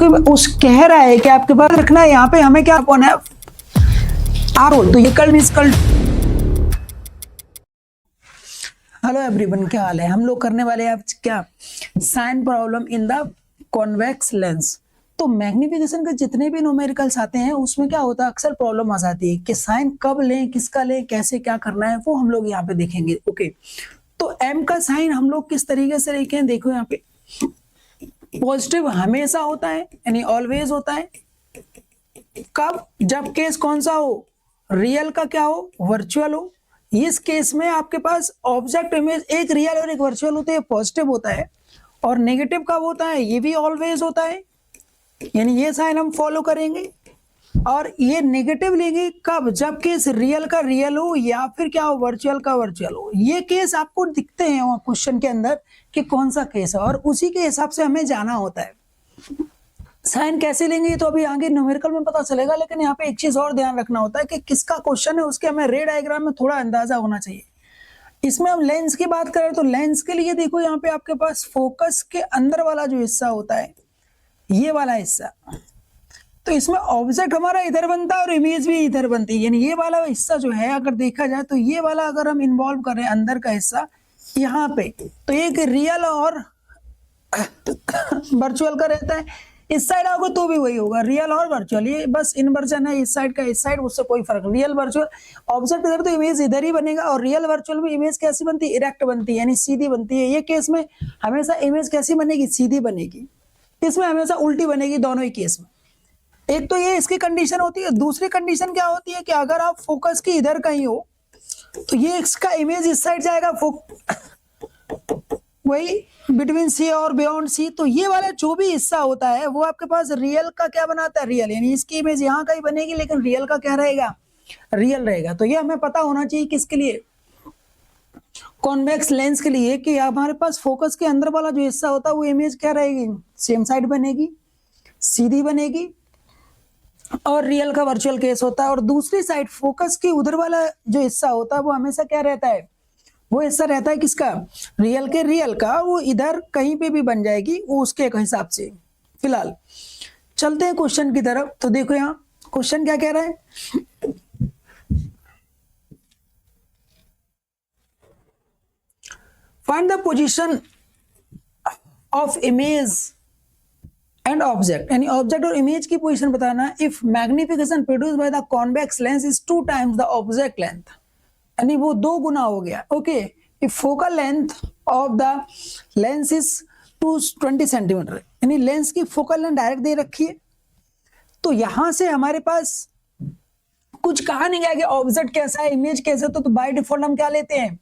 क्योंकि उस कह रहा है कि आपके पास रखना है यहाँ पे हमें क्या कौन है आर होल, तो ये कल मिस कल। हेलो एवरीवन, क्या हाल है। हम लोग करने वाले हैं आज क्या, sign problem in the convex lens. तो मैग्निफिकेशन के जितने भी न्यूमेरिकल्स आते हैं उसमें क्या होता है, अक्सर प्रॉब्लम आ जाती है कि साइन कब लें, किसका लें, कैसे क्या करना है, वो हम लोग यहाँ पे देखेंगे। ओके, तो एम का साइन हम लोग किस तरीके से लिखें, देखो यहाँ पे पॉजिटिव हमेशा होता है, यानी ऑलवेज होता है। कब, जब केस कौन सा हो, रियल का क्या हो, वर्चुअल हो। इस केस में आपके पास ऑब्जेक्ट इमेज एक रियल और एक वर्चुअल होते हैं, पॉजिटिव होता है। और नेगेटिव कब होता है, ये भी ऑलवेज होता है, यानी ये साइन हम फॉलो करेंगे। और ये नेगेटिव लेंगे कब, जब केस रियल का रियल हो या फिर क्या हो, वर्चुअल का वर्चुअल हो। ये केस आपको दिखते हैं वहां क्वेश्चन के अंदर कि कौन सा केस है, और उसी के हिसाब से हमें जाना होता है। साइन कैसे लेंगे तो अभी आगे न्यूमेरिकल में पता चलेगा, लेकिन यहाँ पे एक चीज और ध्यान रखना होता है कि किसका क्वेश्चन है उसके हमें रे डायग्राम में थोड़ा अंदाजा होना चाहिए। इसमें हम लेंस की बात करें तो लेंस के लिए देखो यहाँ पे आपके पास फोकस के अंदर वाला जो हिस्सा होता है, ये वाला हिस्सा, तो इसमें ऑब्जेक्ट हमारा इधर बनता है और इमेज भी इधर बनती है। यानी ये वाला हिस्सा जो है अगर देखा जाए तो ये वाला अगर हम इन्वॉल्व करें अंदर का हिस्सा यहाँ पे, तो एक रियल और वर्चुअल का रहता है। इस साइड आओगे तो भी वही होगा, रियल और वर्चुअल, ये बस इनवर्जन है इस साइड का इस साइड, उससे कोई फर्क नहीं। रियल वर्चुअल ऑब्जेक्ट इधर तो इमेज इधर ही बनेगा, और रियल वर्चुअल में इमेज कैसी बनती है, इरेक्ट बनती है, यानी सीधी बनती है। ये केस में हमेशा इमेज कैसी बनेगी, सीधी बनेगी। इसमें हमेशा उल्टी बनेगी, दोनों ही केस में। एक तो ये इसकी कंडीशन होती है। दूसरी कंडीशन क्या होती है कि अगर आप फोकस की इधर कहीं हो तो ये इसका इमेज इस साइड जाएगा, वही बिटवीन सी और बियॉन्ड सी। तो ये वाला जो भी हिस्सा होता है वो आपके पास रियल का क्या बनाता है, रियल, यानी इसकी इमेज यहाँ का ही बनेगी लेकिन रियल का क्या रहेगा, रियल रहेगा। तो ये हमें पता होना चाहिए किसके लिए, कॉन्वेक्स लेंस के लिए, कि हमारे पास फोकस के अंदर वाला जो हिस्सा होता है वो इमेज क्या रहेगी, सेम साइड बनेगी, सीधी बनेगी, और रियल का वर्चुअल केस होता है। और दूसरी साइड फोकस के उधर वाला जो हिस्सा होता है वो हमेशा क्या रहता है, वो हिस्सा रहता है किसका, रियल के, रियल का, वो इधर कहीं पे भी बन जाएगी वो उसके हिसाब से। फिलहाल चलते हैं क्वेश्चन की तरफ। तो देखो यहाँ क्वेश्चन क्या कह रहा है, find the position of image and object, यानी ऑब्जेक्ट और इमेज की पोजीशन बताना। If magnification produce by the convex lens is 2 times the object length, यानी वो 2 गुना हो गया। Okay, if focal length of the lens is 220 centimetre, यानी lens की फोकल लेंथ डायरेक्ट दे रखी है। तो यहां से हमारे पास कुछ कहा नहीं गया कि ऑब्जेक्ट कैसा है, इमेज कैसा, तो बाय डिफॉल्ट हम क्या लेते हैं,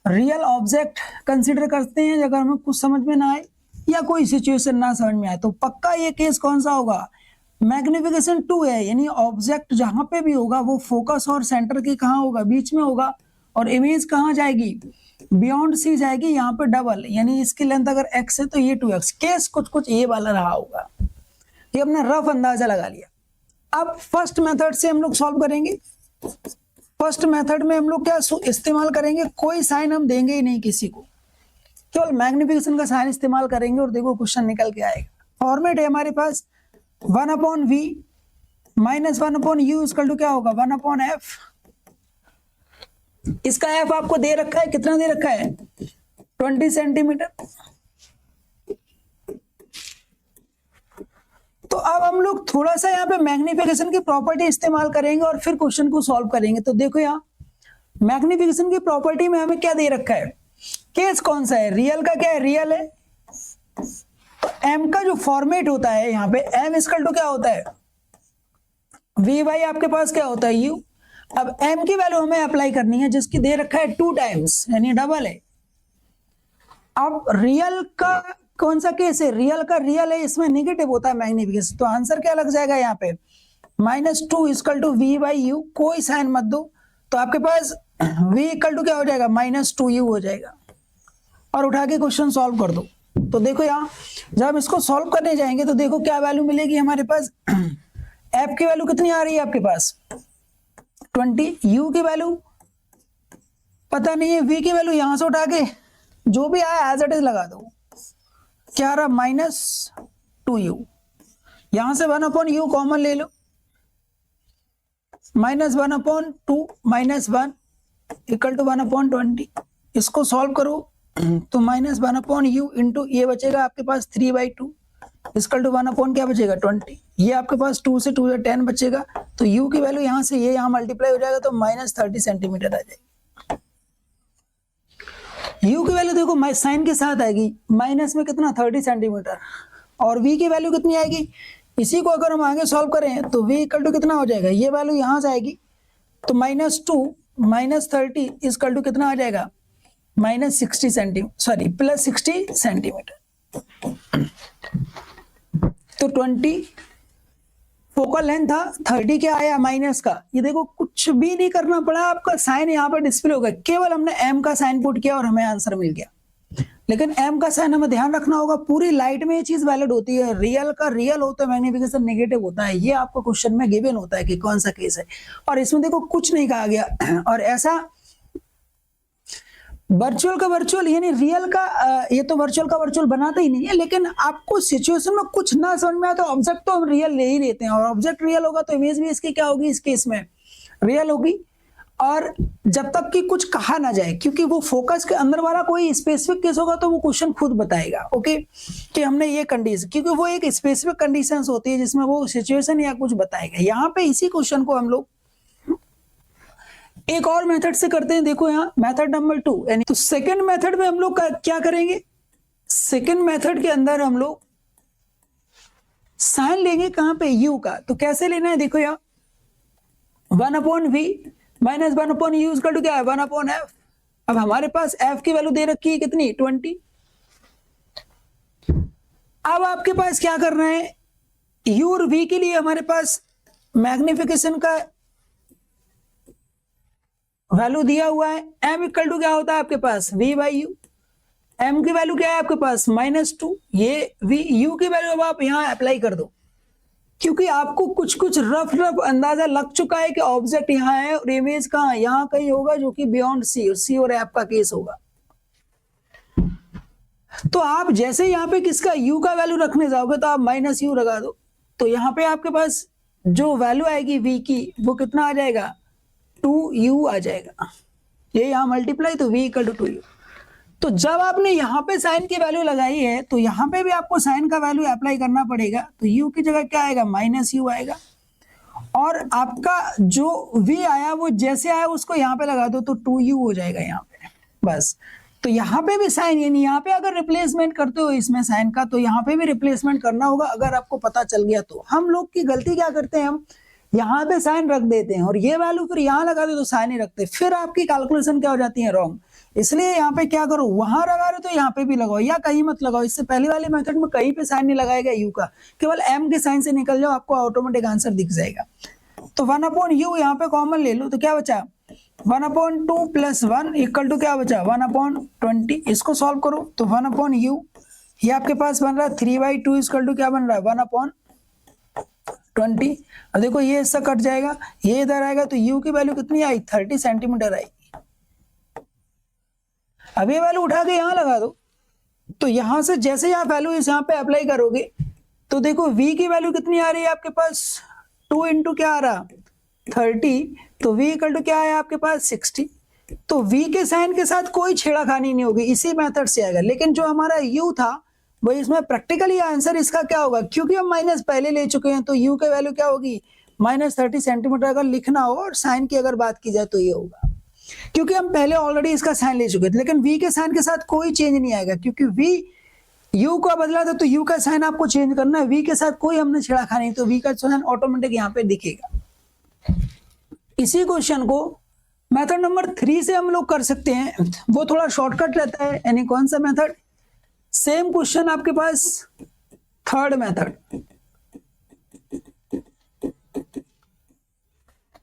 रियल ऑब्जेक्ट कंसिडर करते हैं अगर हमें कुछ समझ में ना आए या कोई सिचुएशन ना समझ में आए। तो पक्का ये केस कौन सा होगा, मैग्निफिकेशन 2 है, यानी ऑब्जेक्ट जहां पे भी होगा वो फोकस और सेंटर के कहाँ होगा, बीच में होगा, और इमेज कहाँ जाएगी, बियॉन्ड सी जाएगी, यहाँ पे डबल, यानी इसकी लेंथ अगर x है तो ये 2x। केस कुछ कुछ ये वाला रहा होगा, ये हमने रफ अंदाजा लगा लिया। अब फर्स्ट मेथड से हम लोग सॉल्व करेंगे। फर्स्ट मेथड में हम लोग क्या इस्तेमाल करेंगे, कोई साइन हम देंगे ही नहीं किसी को, केवल मैग्निफिकेशन का साइन इस्तेमाल करेंगे और देखो क्वेश्चन निकल के आएगा। फॉर्मेट है हमारे पास 1/v minus 1/u equal to क्या होगा, 1/f। इसका f आपको दे रखा है, कितना दे रखा है, 20 सेंटीमीटर। तो अब हम लोग थोड़ा सा यहाँ पे मैग्निफिकेशन की प्रॉपर्टी इस्तेमाल करेंगे और फिर क्वेश्चन को सॉल्व करेंगे। तो देखो यहाँ मैग्निफिकेशन की प्रॉपर्टी में हमें क्या दे रखा है, केस कौन सा है, रियल का क्या है, रियल है। तो m का जो फॉर्मेट होता है यहाँ पे m इक्वल टू क्या होता है, v बाई आपके पास क्या होता है u। अब m की वैल्यू हमें अप्लाई करनी है जिसकी दे रखा है 2 टाइम्स, यानी डबल है। अब रियल का कौन सा केस है, रियल का रियल है, इसमें नेगेटिव होता है मैग्निफिकेशन, तो आंसर क्या लग जाएगा यहाँ पे, -2 equal to v by u, कोई साइन मत दो, तो आपके पास v इक्वल टू क्या हो जाएगा, -2u हो जाएगा। और उठा के क्वेश्चन सॉल्व कर दो। तो देखो यहाँ जब हम इसको सॉल्व करने जाएंगे तो देखो क्या वैल्यू मिलेगी हमारे पास, f की वैल्यू कितनी आ रही है आपके पास 20, u की वैल्यू पता नहीं है, v की वैल्यू यहां से उठा के जो भी आया एज इट इज लगा दो, क्या आ रहा, -2u। यहां से 1/u कॉमन ले लो, -1/2 -1 इक्वल टू 1/20। इसको सॉल्व करो तो -1/u इंटू ये बचेगा आपके पास 3/2 इक्वल टू 1 क्या बचेगा 20। ये आपके पास 2 से 2 से 10 बचेगा, तो u की वैल्यू यहाँ से ये यहाँ मल्टीप्लाई हो जाएगा तो -30 सेंटीमीटर आ जाएगी। u की वैल्यू देखो साइन के साथ आएगी, माइनस में कितना 30 सेंटीमीटर, और v की वैल्यू कितनी आएगी, इसी को अगर हम आगे सॉल्व करें तो v इक्वल टू कितना हो जाएगा, ये वैल्यू यहाँ से आएगी तो -2 -30 इक्वल टू कितना आ जाएगा -60 सेंटीमीटर, सॉरी +60 सेंटीमीटर। तो 20 फोकल लेंथ था, 30 क्या आया माइनस का। ये देखो कुछ भी नहीं करना पड़ा, आपका साइन यहाँ पर डिस्प्ले हो गया, केवल हमने m का साइन पुट किया और हमें आंसर मिल गया। लेकिन m का साइन हमें ध्यान रखना होगा, पूरी लाइट में ये चीज वैलिड होती है, रियल का रियल होता है, मैग्निफिकेशन नेगेटिव होता है, ये आपको क्वेश्चन में गिवन होता है कि कौन सा केस है। और इसमें देखो कुछ नहीं कहा गया, और ऐसा वर्चुअल का वर्चुअल यानी रियल का ये तो वर्चुअल का वर्चुअल बनाता ही नहीं है, लेकिन आपको सिचुएशन में कुछ ना समझ में आए तो ऑब्जेक्ट तो हम रियल ले ही लेते हैं, और ऑब्जेक्ट रियल होगा तो इमेज भी इसकी क्या होगी, इस केस में रियल होगी। और जब तक कि कुछ कहा ना जाए, क्योंकि वो फोकस के अंदर वाला कोई स्पेसिफिक केस होगा तो वो क्वेश्चन खुद बताएगा, ओके, कि हमने ये कंडीशन, क्योंकि वो एक स्पेसिफिक कंडीशंस होती है जिसमें वो सिचुएशन या कुछ बताएगा। यहाँ पे इसी क्वेश्चन को हम लोग एक और मेथड से करते हैं। देखो यहाँ मेथड नंबर 2, यानी तो सेकंड मेथड में हम लोग क्या करेंगे, सेकंड मेथड के अंदर हम लोग साइन लेंगे कहां पे, u का। तो कैसे लेना है, देखो यहाँ 1/v minus 1/u equal to क्या है 1/f। अब हमारे पास f की वैल्यू दे रखी है कितनी 20। अब आपके पास क्या करना है, u और v के लिए हमारे पास मैग्निफिकेशन का वैल्यू दिया हुआ है, m इक्वल टू क्या होता है आपके पास v/u, m की वैल्यू क्या है आपके पास -2, ये u की वैल्यू अब आप यहाँ अप्लाई कर दो, क्योंकि आपको कुछ कुछ रफ अंदाजा लग चुका है कि ऑब्जेक्ट यहाँ है और इमेज कहाँ यहाँ कहीं होगा, जो कि बियॉन्ड सी और f का केस होगा। तो आप जैसे यहाँ पे किसका u का वैल्यू रखने जाओगे तो आप -u लगा दो, तो यहाँ पे आपके पास जो वैल्यू आएगी v की वो कितना आ जाएगा 2u आ जाएगा, ये यहाँ मल्टीप्लाई तो v इक्वल टू 2u। तो जब आपने यहाँ पे साइन की वैल्यू लगाई है तो यहाँ पे भी आपको साइन का वैल्यू अप्लाई करना पड़ेगा, तो u की जगह क्या आएगा -u आएगा, और आपका जो v आया वो जैसे आया उसको यहाँ पे लगा दो तो 2u हो जाएगा यहाँ पे, बस। तो यहाँ पे भी साइन, यानी यहाँ पे अगर रिप्लेसमेंट करते हो इसमें साइन का, तो यहाँ पे भी रिप्लेसमेंट करना होगा, अगर आपको पता चल गया तो। हम लोग की गलती क्या करते हैं, हम यहाँ पे साइन रख देते हैं और ये वैल्यू फिर यहाँ लगा दे तो साइन ही रखते, फिर आपकी कैलकुलेशन क्या हो जाती है रॉन्ग। इसलिए यहाँ पे क्या करो, वहां लगा रहे तो यहाँ पे भी लगाओ या कहीं मत लगाओ। इससे पहले वाले मेथड में कहीं पे साइन नहीं लगाएगा u का, केवल m के साइन से निकल जाओ, आपको ऑटोमेटिक आंसर दिख जाएगा। तो 1/u यहाँ पे कॉमन ले लो तो क्या बचा 1/2 + 1 इक्वल टू क्या बचा 1/20। इसको सॉल्व करो तो 1/u ये आपके पास बन रहा है 3/2 इक्वल टू क्या बन रहा है 1/20। अब देखो ये इससे कट जाएगा, ये इधर आएगा तो u की वैल्यू कितनी आई 30 सेंटीमीटर आई। अब ये वैल्यू उठा के यहाँ लगा दो, तो यहां से जैसे ही आप वैल्यू इस यहाँ पे अप्लाई करोगे तो देखो v की वैल्यू कितनी आ रही है आपके पास 2 इंटू क्या आ रहा 30, तो v इक्वल टू क्या है आपके पास 60। तो v के साइन के साथ कोई छेड़ाखानी नहीं होगी, इसी मेथड से आएगा। लेकिन जो हमारा u था वो इसमें प्रैक्टिकली आंसर इसका क्या होगा, क्योंकि हम माइनस पहले ले चुके हैं तो u की वैल्यू क्या होगी -30 सेंटीमीटर अगर लिखना हो, और साइन की अगर बात की जाए तो ये होगा, क्योंकि हम पहले ऑलरेडी इसका साइन ले चुके थे। लेकिन v के साइन के साथ कोई चेंज नहीं आएगा, क्योंकि v u का बदला था तो u का साइन आपको चेंज करना है, v के साथ कोई हमने छेड़ाखानी नहीं, तो v का साइन ऑटोमेटिक यहाँ पे दिखेगा। इसी क्वेश्चन को मेथड नंबर 3 से हम लोग कर सकते हैं, वो थोड़ा शॉर्टकट रहता है। यानी कौन सा मेथड, सेम क्वेश्चन आपके पास थर्ड मेथड,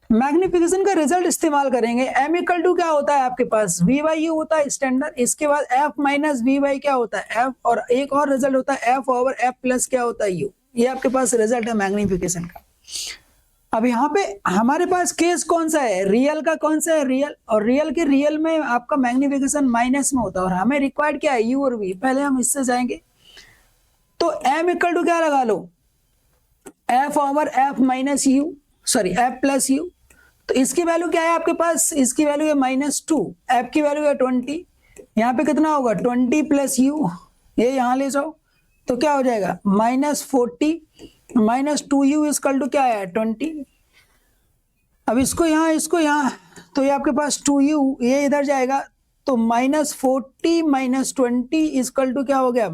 मैग्निफिकेशन का रिजल्ट इस्तेमाल करेंगे। m इक्वल टू क्या होता है आपके पास v/u होता है स्टैंडर्ड, इसके बाद f माइनस v/, क्या होता है f, और एक और रिजल्ट होता है f ओवर f प्लस क्या होता है u। ये आपके पास रिजल्ट है मैग्निफिकेशन का। अब यहाँ पे हमारे पास केस कौन सा है, रियल का कौन सा है, रियल, और रियल के रियल में आपका मैग्निफिकेशन माइनस में होता है, और हमें रिक्वायर्ड क्या है u और v। पहले हम इससे जाएंगे तो m इक्वल टू क्या लगा लो f over f minus u, sorry f plus u. तो इसकी वैल्यू क्या है आपके पास, इसकी वैल्यू है -2, एफ की वैल्यू है 20, यहाँ पे कितना होगा 20 प्लस यू, ये यहाँ ले जाओ तो क्या हो जाएगा -40 -2u इक्वल टू क्या है 20। अब इसको यहाँ तो ये आपके पास 2u, ये इधर जाएगा तो -40 -20 इक्वल टू क्या हो गया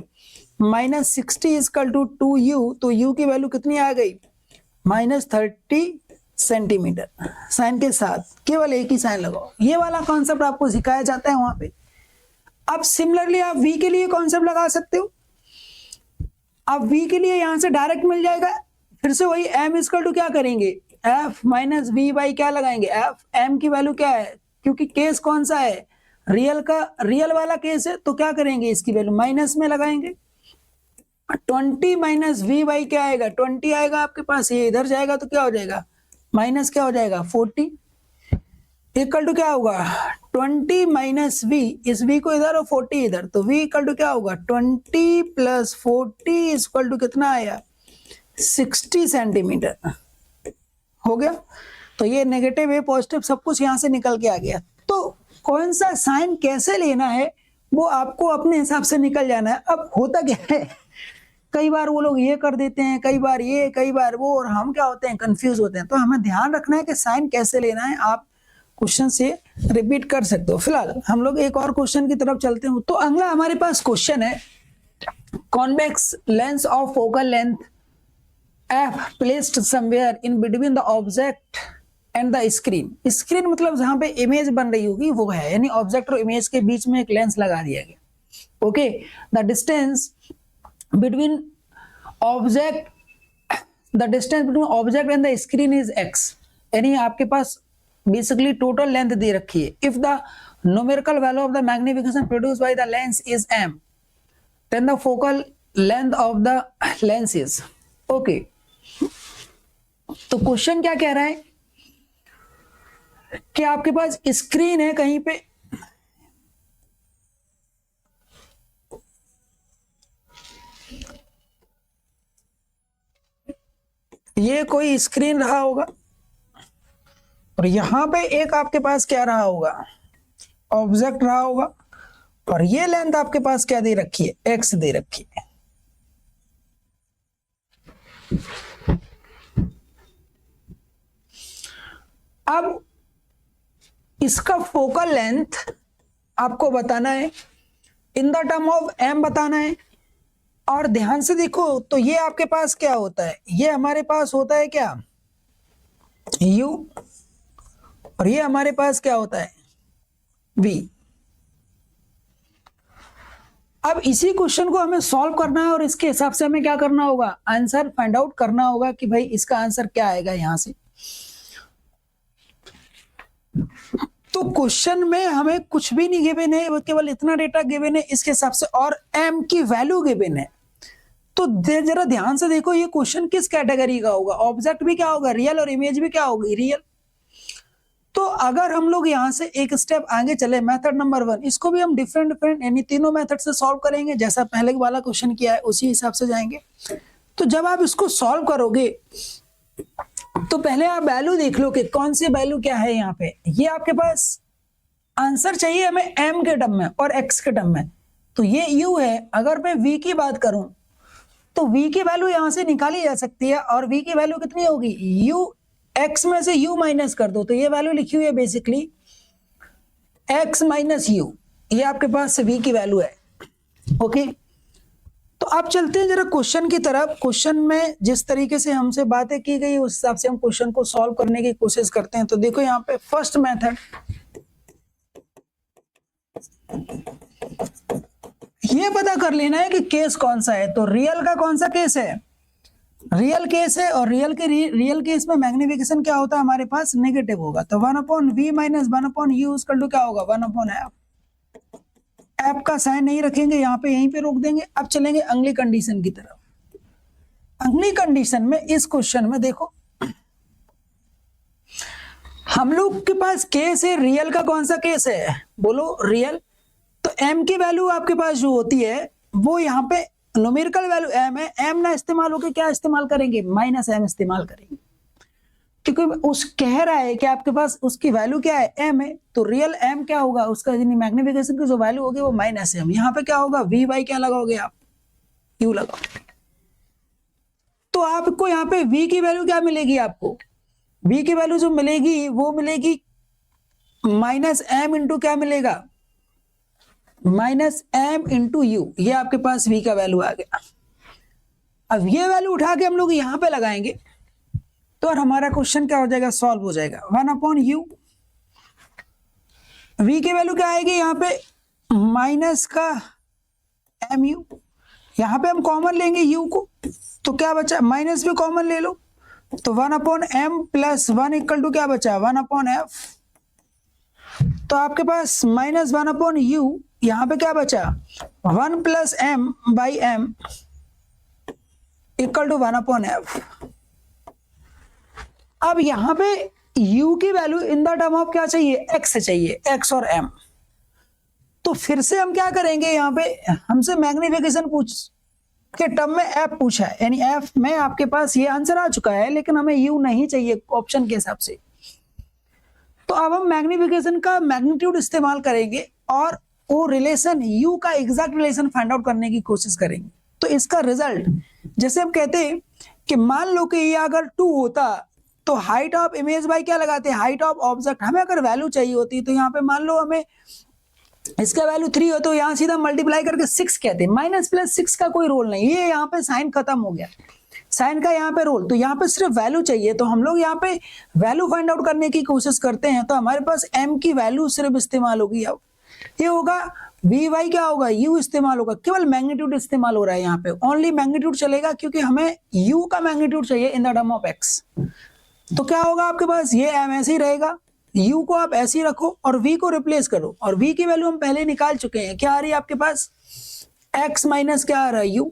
-60 इक्वल टू 2u। तो u की वैल्यू कितनी आ गई -30 सेंटीमीटर। साइन के साथ केवल एक ही साइन लगाओ, ये वाला कॉन्सेप्ट आपको सिखाया जाता है वहां पे। अब सिमिलरली आप v के लिए कॉन्सेप्ट लगा सकते हो। अब v के लिए यहां से डायरेक्ट मिल जाएगा, फिर से वही m इक्वल टू क्या करेंगे f माइनस v बाई क्या लगाएंगे f, m की वैल्यू क्या है, क्योंकि केस कौन सा है रियल वाला केस है, तो क्या करेंगे इसकी वैल्यू माइनस में लगाएंगे। 20 माइनस v बाई क्या आएगा 20 आएगा आपके पास, ये इधर जाएगा तो क्या हो जाएगा माइनस क्या हो जाएगा 40 इक्वल टू क्या होगा 20 माइनस v, इस v को इधर और 40 इधर, तो v इक्वल टू क्या होगा 20 प्लस 40 इक्वल टू कितना आया 60 सेंटीमीटर। हो गया, तो ये नेगेटिव है पॉजिटिव सब कुछ यहां से निकल के आ गया। तो कौन सा साइन कैसे लेना है वो आपको अपने हिसाब से निकल जाना है। अब होता क्या है कई बार वो लोग ये कर देते हैं, कई बार ये, कई बार वो, और हम क्या होते हैं कंफ्यूज होते हैं। तो हमें ध्यान रखना है कि साइन कैसे लेना है, आप क्वेश्चन से रिपीट कर सकते हो। फिलहाल हम लोग एक और क्वेश्चन की तरफ चलते हैं। तो अगला हमारे पास क्वेश्चन है convex lens of focal length f placed somewhere in between the object and the screen। Screen मतलब जहां पे इमेज बन रही होगी वो है, यानी ऑब्जेक्ट और इमेज के बीच में एक लेंस लगा दिया गया। Okay, the distance between object and the screen is x, यानी आपके पास बेसिकली टोटल लेंथ दे रखी है। If the numerical value of the magnification produced by the lens is m, then the focal length of the lens is okay. तो question क्या कह रहा है कि आपके पास स्क्रीन है कहीं पे, ये कोई स्क्रीन रहा होगा और यहां पे एक आपके पास क्या रहा होगा ऑब्जेक्ट रहा होगा, और ये लेंथ आपके पास क्या दे रखी है x दे रखी है। अब इसका फोकल लेंथ आपको बताना है, इन द टर्म ऑफ m बताना है। और ध्यान से देखो तो ये आपके पास क्या होता है, ये हमारे पास होता है क्या u, और ये हमारे पास क्या होता है v। अब इसी क्वेश्चन को हमें सॉल्व करना है और इसके हिसाब से हमें क्या करना होगा आंसर फाइंड आउट करना होगा कि भाई इसका आंसर क्या आएगा यहां से। तो क्वेश्चन में हमें कुछ भी नहीं गिवन है, वो केवल इतना डेटा गिवन है इसके हिसाब से, और m की वैल्यू गिवन है। तो जरा ध्यान से देखो ये क्वेश्चन किस कैटेगरी का होगा, ऑब्जेक्ट भी क्या होगा रियल और इमेज भी क्या होगी रियल। तो अगर हम लोग यहाँ से एक स्टेप आगे चले, मेथड नंबर 1, इसको भी हम डिफरेंट यानी तीनों मेथड से सॉल्व करेंगे, जैसा पहले वाला क्वेश्चन किया है उसी हिसाब से जाएंगे। तो जब आप इसको सॉल्व करोगे तो पहले आप वैल्यू देख लो कि कौन सी वैल्यू क्या है यहाँ पे। ये आपके पास आंसर चाहिए हमें m के टर्म में और x के टर्म में, तो ये u है। अगर मैं v की बात करूं तो v की वैल्यू यहां से निकाली जा सकती है, और v की वैल्यू कितनी होगी u, x में से u माइनस कर दो, तो ये वैल्यू लिखी हुई है बेसिकली x माइनस u, ये आपके पास v की वैल्यू है। ओके, तो आप चलते हैं जरा क्वेश्चन की तरफ। क्वेश्चन में जिस तरीके से हमसे बातें की गई उस हिसाब से हम क्वेश्चन को सॉल्व करने की कोशिश करते हैं। तो देखो यहाँ पे फर्स्ट मेथड, ये पता कर लेना है कि केस कौन सा है। तो रियल का कौन सा केस है, रियल केस है, और रियल केस में मैग्निफिकेशन क्या होता है हमारे पास नेगेटिव होगा। तो 1/v minus 1/u equal to क्या होगा 1/f। एफ का साइन नहीं रखेंगे यहाँ पे, यहीं पे रोक देंगे। अब चलेंगे अगली कंडीशन की तरफ। अगली कंडीशन में इस क्वेश्चन में देखो हम लोग के पास केस है, रियल का कौन सा केस है बोलो रियल। तो m की वैल्यू आपके पास जो होती है वो यहाँ पे न्यूमेरिकल वैल्यू m है, m ना इस्तेमाल होके क्या इस्तेमाल करेंगे, माइनस m इस्तेमाल करेंगे, क्योंकि उस कह रहा है कि आपके पास उसकी वैल्यू क्या है, m है, तो रियल m क्या होगा, उसका यानी मैग्निफिकेशन की जो वैल्यू होगी वो माइनस m। यहाँ पे क्या होगा, v बाई क्या लगाओगे आप, u लगाओगे। तो आपको यहाँ पे v की वैल्यू क्या मिलेगी, आपको v की वैल्यू जो मिलेगी वो मिलेगी माइनस m इंटू क्या मिलेगा, माइनस m इंटू यू। ये आपके पास v का वैल्यू आ गया। अब ये वैल्यू उठा के हम लोग यहाँ पे लगाएंगे तो और हमारा क्वेश्चन क्या हो जाएगा, सॉल्व हो जाएगा। 1/u, v की वैल्यू क्या आएगी यहाँ पे, माइनस का mu। यहाँ पे हम कॉमन लेंगे u को, तो क्या बचा, माइनस भी कॉमन ले लो, तो 1/m प्लस 1 इक्वल टू क्या बचा, 1/f। तो आपके पास माइनस 1/u, यहाँ पे क्या बचा, 1 plus m by m equal to 1/f। अब यहाँ पे u की value in the term of क्या चाहिए, x चाहिए, x और m। तो फिर से हम क्या करेंगे, यहाँ पे हमसे मैग्निफिकेशन पूछ के टर्म में f पूछा है, यानी f में आपके पास ये आंसर आ चुका है, लेकिन हमें u नहीं चाहिए ऑप्शन के हिसाब से। तो अब हम मैग्निफिकेशन का मैग्नीट्यूड इस्तेमाल करेंगे और वो रिलेशन u का एग्जैक्ट रिलेशन फाइंड आउट करने की कोशिश करेंगे। तो इसका रिजल्ट, जैसे हम कहते हैं कि मान लो कि ये अगर 2 होता तो हाइट ऑफ इमेज बाई क्या लगाते हैं, हाइट ऑफ ऑब्जेक्ट। हमें अगर वैल्यू चाहिए होती तो यहाँ पे मान लो हमें इसका वैल्यू 3 हो तो यहाँ सीधा मल्टीप्लाई करके 6 कहते हैं, माइनस प्लस 6 का कोई रोल नहीं, ये यहाँ पे साइन खत्म हो गया, साइन का यहाँ पे रोल। तो यहाँ पे सिर्फ वैल्यू चाहिए, तो हम लोग यहाँ पे वैल्यू फाइंड आउट करने की कोशिश करते हैं। तो हमारे पास m की वैल्यू सिर्फ इस्तेमाल होगी। अब ये होगा वी वाई क्या होगा, u इस्तेमाल होगा, केवल मैग्नीट्यूड इस्तेमाल हो रहा है यहाँ पे, ओनली मैग्नीट्यूड चलेगा, क्योंकि हमें u का मैग्नीट्यूड चाहिए इन द टर्म ऑफ x। तो क्या होगा आपके पास, ये m ऐसे ही रहेगा, u को आप ऐसे ही रखो और v को रिप्लेस करो, और v की वैल्यू हम पहले निकाल चुके हैं, क्या आ रही है आपके पास, x माइनस क्या आ रहा है u।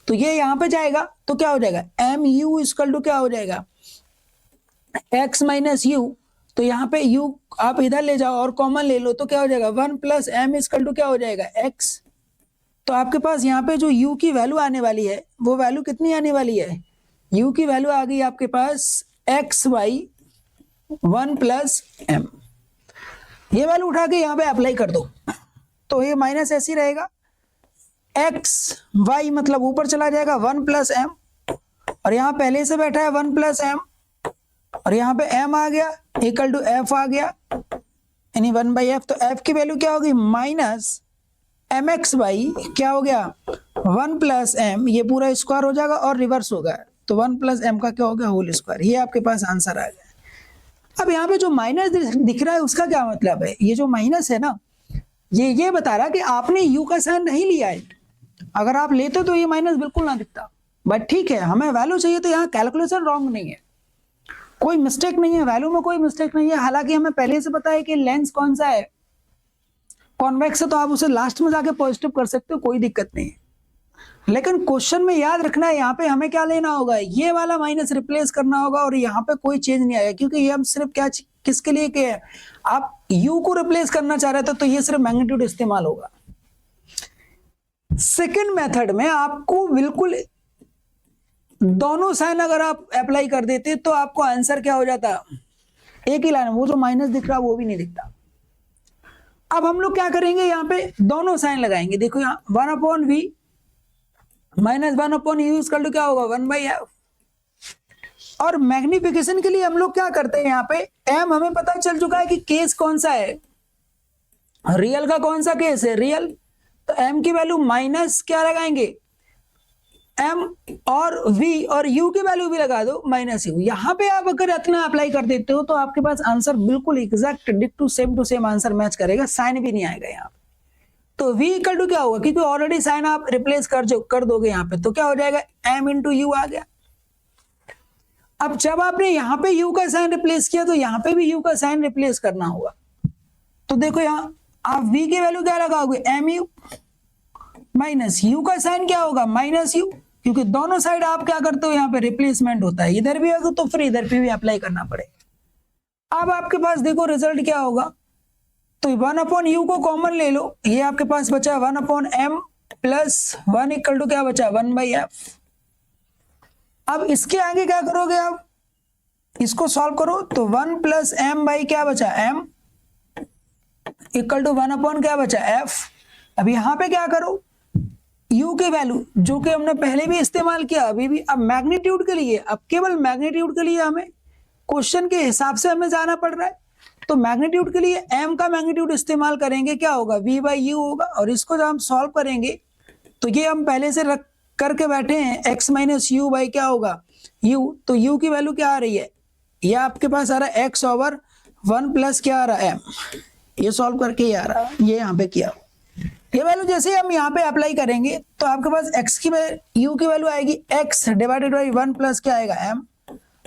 तो ये यहाँ पे जाएगा तो क्या हो जाएगा, mu इक्वल टू क्या हो जाएगा, x माइनस u। तो यहाँ पे u आप इधर ले जाओ और कॉमन ले लो, तो क्या हो जाएगा 1 प्लस m इक्वल टू क्या हो जाएगा x। तो आपके पास यहाँ पे जो u की वैल्यू आने वाली है वो वैल्यू कितनी आने वाली है, u की वैल्यू आ गई आपके पास x बाई 1 प्लस m। ये वैल्यू उठा के यहाँ पे अप्लाई कर दो, तो ये माइनस ऐसे ही रहेगा, x y मतलब ऊपर चला जाएगा 1 प्लस m, और यहाँ पहले से बैठा है 1 प्लस m, और यहाँ पे m आ गया इक्वल टू f आ गया, यानी 1/f। तो f की वैल्यू क्या होगी, माइनस mx बाई क्या हो गया 1 प्लस m, ये पूरा स्क्वायर हो जाएगा और रिवर्स होगा, तो 1 प्लस m का क्या हो गया, होल स्क्वायर। ये आपके पास आंसर आ गया। अब यहाँ पे जो माइनस दिख रहा है उसका क्या मतलब है, ये जो माइनस है ना, ये बता रहा कि आपने u का साइन नहीं लिया है, अगर आप लेते तो ये माइनस बिल्कुल ना दिखता। बट ठीक है, हमें वैल्यू चाहिए, तो यहाँ कैलकुलेशन रॉन्ग नहीं है, कोई मिस्टेक नहीं है, वैल्यू में कोई मिस्टेक नहीं है। हालांकि हमें पहले से पता है कि लेंस कौन सा है, कॉन्वेक्स है, तो आप उसे लास्ट में जाके पॉजिटिव कर सकते हो, कोई दिक्कत नहीं है। लेकिन क्वेश्चन में याद रखना है, यहाँ पे हमें क्या लेना होगा, ये वाला माइनस रिप्लेस करना होगा, और यहाँ पे कोई चेंज नहीं आएगा, क्योंकि ये हम सिर्फ क्या किसके लिए के आप u को रिप्लेस करना चाह रहे थे, तो ये सिर्फ मैग्नीट्यूड इस्तेमाल होगा। सेकेंड मेथड में आपको बिल्कुल दोनों साइन अगर आप अप्लाई कर देते तो आपको आंसर क्या हो जाता, एक ही लाइन, वो जो माइनस दिख रहा वो भी नहीं दिखता। अब हम लोग क्या करेंगे, यहाँ पे दोनों साइन लगाएंगे। देखो यहाँ 1/v minus 1/u equal to क्या होगा 1/f। और मैग्निफिकेशन के लिए हम लोग क्या करते हैं, यहाँ पे m हमें पता चल चुका है कि केस कौन सा है, रियल का कौन सा केस है, रियल। तो m की वैल्यू माइनस क्या लगाएंगे m, और v और u की वैल्यू भी लगा दो माइनस u। यहाँ पे आप अगर इतना अप्लाई कर देते हो तो आपके पास आंसर बिल्कुल exact to same answer match करेगा, साइन भी नहीं आएगा यहाँ पे। तो v इक्वल टू क्या होगा, क्योंकि ऑलरेडी साइन आप रिप्लेस कर दोगे यहाँ पे, तो क्या हो जाएगा m इंटू यू आ गया। अब जब आपने यहाँ पे u का साइन रिप्लेस किया तो यहाँ पे भी u का साइन रिप्लेस करना होगा। तो देखो यहाँ आप v की वैल्यू क्या लगाओगे mu, माइनस u का साइन क्या होगा माइनस u, क्योंकि दोनों साइड आप क्या करते हो यहाँ पे रिप्लेसमेंट होता है, इधर भी होगा तो फिर इधर पे भी अप्लाई करना पड़ेगा। अब आपके पास देखो रिजल्ट क्या होगा, तो 1/u को कॉमन ले लो, ये आपके पास बचा 1/m प्लस 1 इक्वल टू क्या बचा 1/f। अब इसके आगे क्या करोगे आप, इसको सॉल्व करो तो 1 प्लस m बाई क्या बचा m इक्वल टू 1 अपॉन क्या बचा f। अब यहाँ पे क्या करो, u की वैल्यू जो कि हमने पहले भी इस्तेमाल किया अभी भी, अब मैग्नीट्यूड के लिए, अब केवल मैग्नीट्यूड के लिए हमें क्वेश्चन के हिसाब से हमें जाना पड़ रहा है, तो मैग्नीट्यूड के लिए m का मैग्नीट्यूड इस्तेमाल करेंगे, क्या होगा v बाई u होगा। और इसको जब हम सॉल्व करेंगे तो ये हम पहले से रख करके बैठे हैं x माइनस यू बाई क्या होगा u, तो u की वैल्यू क्या आ रही है, ये आपके पास आ रहा है x ओवर 1 प्लस क्या आ रहा है m, ये सॉल्व करके ये आ रहा है, ये यहाँ पे किया। ये वैल्यू जैसे हम यहाँ पे अप्लाई करेंगे तो आपके पास x की u की वैल्यू आएगी x डिवाइडेड बाई 1 प्लस क्या आएगा m।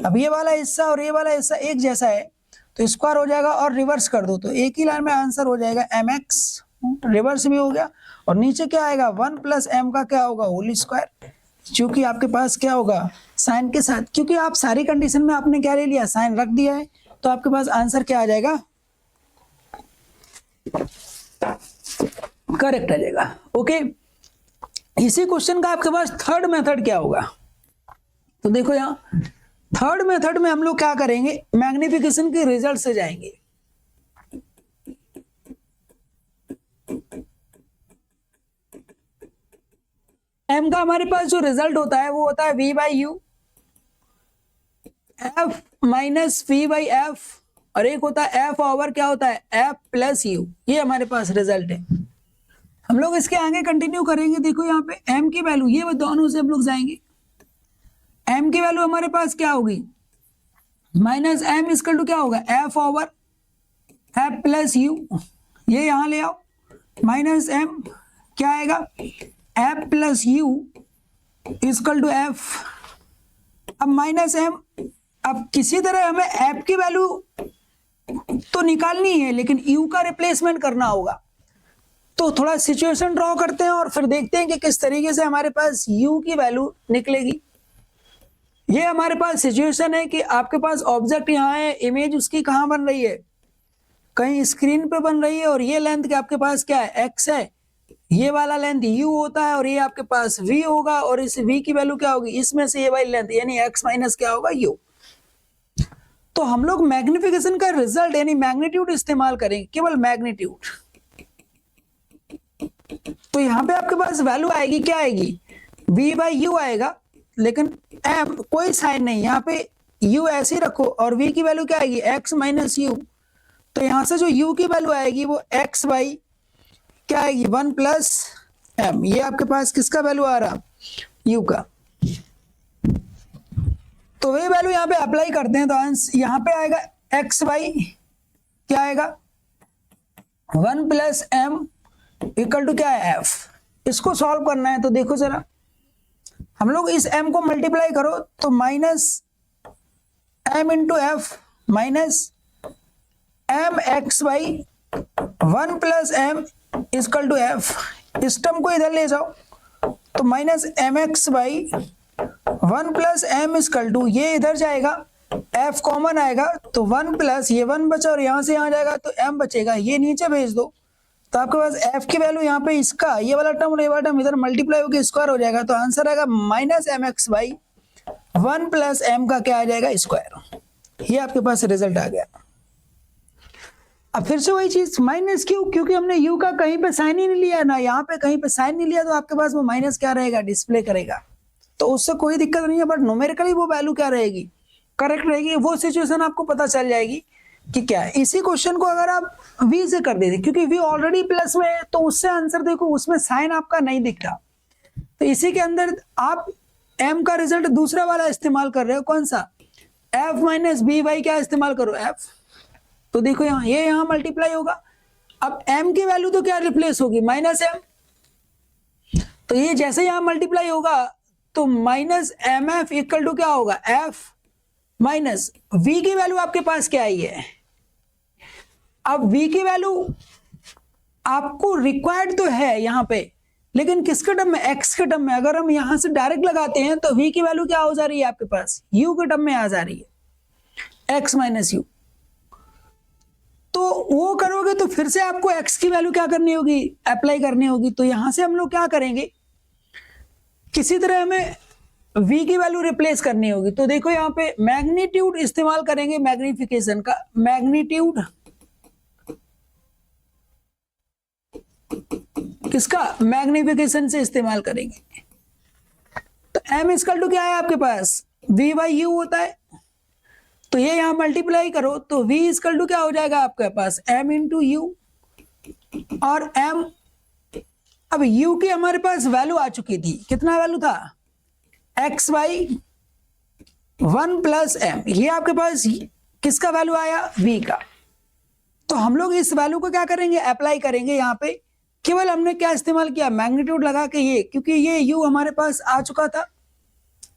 अब ये वाला हिस्सा और ये वाला हिस्सा एक जैसा है तो स्क्वायर हो जाएगा और रिवर्स कर दो तो एक ही लाइन में आंसर हो जाएगा mx, रिवर्स भी हो गया। और नीचे क्या आएगा 1 प्लस m का क्या होगा होल स्क्वायर, क्योंकि आपके पास क्या होगा साइन के साथ, क्योंकि आप सारी कंडीशन में आपने क्या ले लिया साइन रख दिया है, तो आपके पास आंसर क्या आ जाएगा करेक्ट आ जाएगा। ओके, इसी क्वेश्चन का आपके पास थर्ड मेथड क्या होगा, तो देखो यहाँ थर्ड मेथड में हम लोग क्या करेंगे, मैग्निफिकेशन के रिजल्ट से जाएंगे। m का हमारे पास जो रिजल्ट होता है वो होता है v by you, f minus v by F, और एक होता है f ओवर क्या होता है f प्लस यू, ये हमारे पास रिजल्ट है। हम लोग इसके आगे कंटिन्यू करेंगे। देखो यहाँ पे m की वैल्यू, ये दोनों से हम लोग जाएंगे, m की वैल्यू हमारे पास क्या होगी माइनस m इक्वल टू क्या होगा f over f plus U, ये यहाँ ले आओ माइनस m क्या आएगा f plus U equal to f। अब माइनस m, अब किसी तरह हमें f की वैल्यू तो निकालनी है लेकिन u का रिप्लेसमेंट करना होगा, तो थोड़ा सिचुएशन ड्रॉ करते हैं और फिर देखते हैं कि किस तरीके से हमारे पास u की वैल्यू निकलेगी। ये हमारे पास सिचुएशन है कि आपके पास ऑब्जेक्ट यहाँ है, इमेज उसकी कहाँ बन रही है कहीं स्क्रीन पे बन रही है, और ये लेंथ के आपके पास क्या है x है, ये वाला लेंथ u होता है और ये आपके पास v होगा, और इस v की वैल्यू क्या होगी इसमें से ये वाली लेंथ यानी x माइनस क्या होगा u। तो हम लोग मैग्निफिकेशन का रिजल्ट यानी मैग्नीट्यूड इस्तेमाल करेंगे, केवल मैग्नीट्यूड। तो यहाँ पे आपके पास वैल्यू आएगी क्या आएगी v बाई यू आएगा, लेकिन m कोई साइन नहीं, यहाँ पे u ऐसे ही रखो, और v की वैल्यू क्या आएगी x माइनस यू, तो यहाँ से जो u की वैल्यू आएगी वो x बाई क्या आएगी 1 प्लस m, ये आपके पास किसका वैल्यू आ रहा u का। तो वे वैल्यू यहाँ पे अप्लाई करते हैं तो आंसर यहाँ पे आएगा x बाई क्या आएगा 1 प्लस m इक्वल टू क्या है f। इसको सॉल्व करना है तो देखो जरा, हम लोग इस m को मल्टीप्लाई करो तो minus m into F minus m x by 1 plus m equal to F. इस टर्म को इधर ले जाओ तो minus M X by 1 plus m equal to, ये इधर जाएगा f कॉमन आएगा तो 1 प्लस ये 1 बचा और यहाँ से यहाँ जाएगा तो m बचेगा, ये नीचे भेज दो तो आपके पास f की वैल्यू यहाँ पे इसका ये वाला टर्म और ये वाला टर्म इधर मल्टीप्लाई होकर स्क्वायर हो जाएगा, तो आंसर आएगा minus M X by 1 plus m का क्या आ जाएगा स्क्वायर। ये आपके पास रिजल्ट आ गया। अब फिर से वही चीज माइनस क्यों, क्योंकि हमने u का कहीं पे साइन ही नहीं लिया ना, यहाँ पे कहीं पे साइन नहीं लिया, तो आपके पास वो माइनस क्या रहेगा डिस्प्ले करेगा, तो उससे कोई दिक्कत नहीं है, बट न्यूमेरिकली वो वैल्यू क्या रहेगी करेक्ट रहेगी। वो सिचुएशन आपको पता चल जाएगी कि क्या है। इसी क्वेश्चन को अगर आप v से कर देते, क्योंकि v ऑलरेडी प्लस में है तो उससे आंसर देखो उसमें साइन आपका नहीं दिख रहा, तो इसी के अंदर आप m का रिजल्ट दूसरा वाला इस्तेमाल कर रहे हो, कौन सा f माइनस बी बाई क्या इस्तेमाल करो f, तो देखो यहाँ ये यहाँ मल्टीप्लाई होगा। अब m की वैल्यू तो क्या रिप्लेस होगी माइनस m, तो ये जैसे यहाँ मल्टीप्लाई होगा तो minus M F equal to क्या होगा f माइनस v की वैल्यू आपके पास क्या आई है। अब v की वैल्यू आपको रिक्वायर्ड तो है यहाँ पे, लेकिन किसके टर्म में x के टर्म में। अगर हम यहाँ से डायरेक्ट लगाते हैं तो v की वैल्यू क्या हो जा रही है आपके पास u के टर्म में आ जा रही है x माइनस यू। तो वो करोगे तो फिर से आपको x की वैल्यू क्या करनी होगी, अप्लाई करनी होगी। तो यहां से हम लोग क्या करेंगे, किसी तरह हमें v की वैल्यू रिप्लेस करनी होगी। तो देखो यहाँ पे मैग्नीट्यूड इस्तेमाल करेंगे, मैग्निफिकेशन का, मैग्नीट्यूड किसका, मैग्निफिकेशन से इस्तेमाल करेंगे। तो m इक्वल टू क्या है आपके पास, v बाई यू होता है। तो ये यहां मल्टीप्लाई करो तो v इक्वल टू क्या हो जाएगा आपके पास, m इंटू यू। और m, अब u की हमारे पास वैल्यू आ चुकी थी, कितना वैल्यू था, x बाई 1 प्लस m। ये आपके पास किसका वैल्यू आया, v का। तो हम लोग इस वैल्यू को क्या करेंगे, अप्लाई करेंगे यहाँ पे। केवल हमने क्या इस्तेमाल किया, मैग्नीट्यूड लगा के ये, क्योंकि ये u हमारे पास आ चुका था,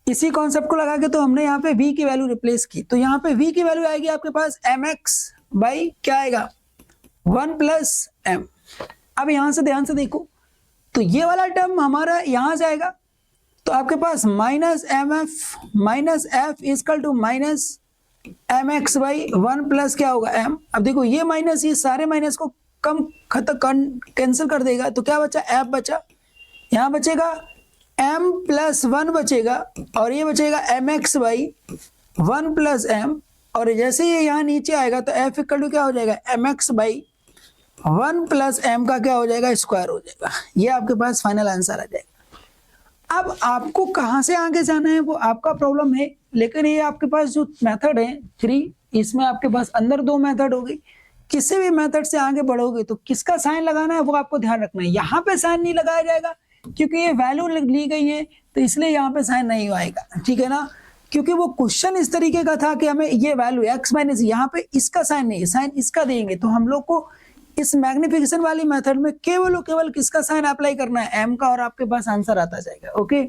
इसी कॉन्सेप्ट को लगा के तो हमने यहाँ पे v की वैल्यू रिप्लेस की। तो यहाँ पे v की वैल्यू आएगी आपके पास mx बाई क्या आएगा, 1 प्लस m। अब यहाँ से ध्यान से देखो, तो ये वाला टर्म हमारा यहाँ जाएगा, तो आपके पास minus mf minus f equal to minus mx by 1 plus क्या होगा m। अब देखो ये माइनस, ये सारे माइनस को कम कैंसिल कर देगा, तो क्या बचा, f बचा। यहाँ बचेगा m प्लस 1 बचेगा, और ये बचेगा mx बाई 1 प्लस m। और जैसे ये यहाँ नीचे आएगा तो f इक्वल टू क्या हो जाएगा, mx बाई 1 प्लस m का क्या हो जाएगा, स्क्वायर हो जाएगा। ये आपके पास फाइनल आंसर आ जाएगा। अब आपको कहाँ से आगे जाना है वो आपका प्रॉब्लम है, लेकिन ये आपके पास जो मेथड है 3, इसमें आपके पास अंदर 2 मेथड होगी। किसी भी मेथड से आगे बढ़ोगे तो किसका साइन लगाना है वो आपको ध्यान रखना है। यहाँ पे साइन नहीं लगाया जाएगा क्योंकि ये वैल्यू ली गई है, तो इसलिए यहाँ पे साइन नहीं आएगा, ठीक है ना। क्योंकि वो क्वेश्चन इस तरीके का था कि हमें ये वैल्यू x माइनस, यहाँ पे इसका साइन नहीं है, साइन इसका देंगे। तो हम लोग को इस मैग्निफिकेशन वाली मेथड में केवल और केवल किसका साइन अप्लाई करना है, m का, और आपके पास आंसर आता जाएगा। ओके।